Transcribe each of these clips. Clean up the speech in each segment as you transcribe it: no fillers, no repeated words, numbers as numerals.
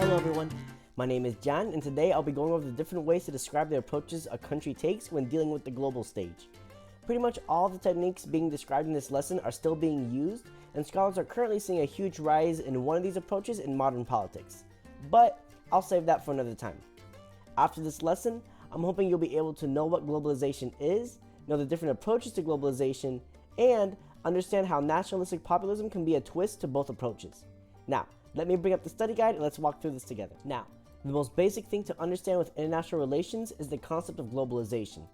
Hello everyone, my name is Jan, and today I'll be going over the different ways to describe the approaches a country takes when dealing with the global stage. Pretty much all the techniques being described in this lesson are still being used, and scholars are currently seeing a huge rise in one of these approaches in modern politics. But I'll save that for another time. After this lesson, I'm hoping you'll be able to know what globalization is, know the different approaches to globalization, and understand how nationalistic populism can be a twist to both approaches. Now, let me bring up the study guide and let's walk through this together. Now, the most basic thing to understand with international relations is the concept of globalization.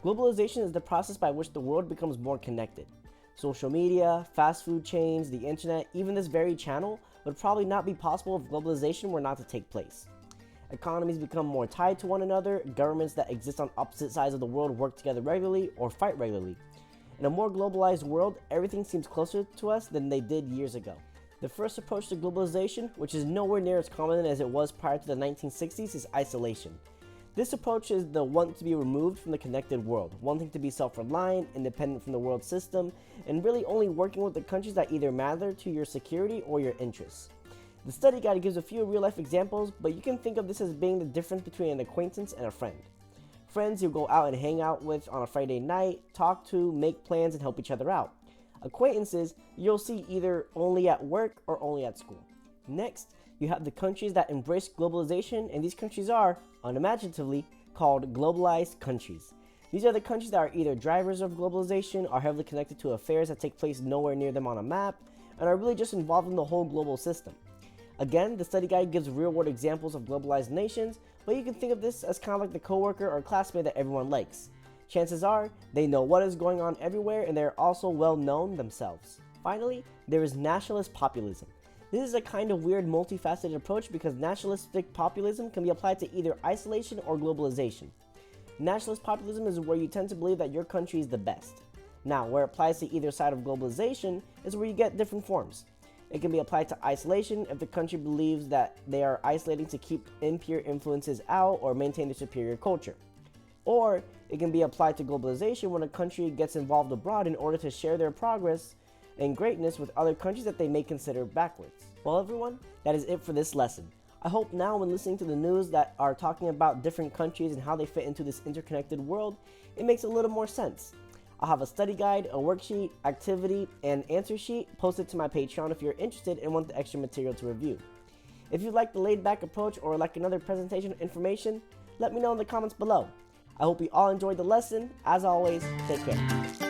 Globalization is the process by which the world becomes more connected. Social media, fast food chains, the internet, even this very channel would probably not be possible if globalization were not to take place. Economies become more tied to one another, governments that exist on opposite sides of the world work together regularly or fight regularly. In a more globalized world, everything seems closer to us than they did years ago. The first approach to globalization, which is nowhere near as common as it was prior to the 1960s, is isolation. This approach is the want to be removed from the connected world, wanting to be self-reliant, independent from the world system, and really only working with the countries that either matter to your security or your interests. The study guide gives a few real-life examples, but you can think of this as being the difference between an acquaintance and a friend. Friends you go out and hang out with on a Friday night, talk to, make plans, and help each other out. Acquaintances you'll see either only at work or only at school. Next, you have the countries that embrace globalization, and these countries are, unimaginatively, called globalized countries. These are the countries that are either drivers of globalization, are heavily connected to affairs that take place nowhere near them on a map, and are really just involved in the whole global system. Again, the study guide gives real-world examples of globalized nations, but you can think of this as kind of like the coworker or classmate that everyone likes. Chances are, they know what is going on everywhere, and they're also well known themselves. Finally, there is nationalist populism. This is a kind of weird multifaceted approach because nationalistic populism can be applied to either isolation or globalization. Nationalist populism is where you tend to believe that your country is the best. Now, where it applies to either side of globalization is where you get different forms. It can be applied to isolation if the country believes that they are isolating to keep impure influences out or maintain their superior culture. Or it can be applied to globalization when a country gets involved abroad in order to share their progress and greatness with other countries that they may consider backwards. Well everyone, that is it for this lesson. I hope now when listening to the news that are talking about different countries and how they fit into this interconnected world, it makes a little more sense. I'll have a study guide, a worksheet, activity, and answer sheet posted to my Patreon if you're interested and want the extra material to review. If you like the laid back approach or like another presentation of information, let me know in the comments below. I hope you all enjoyed the lesson. As always, take care.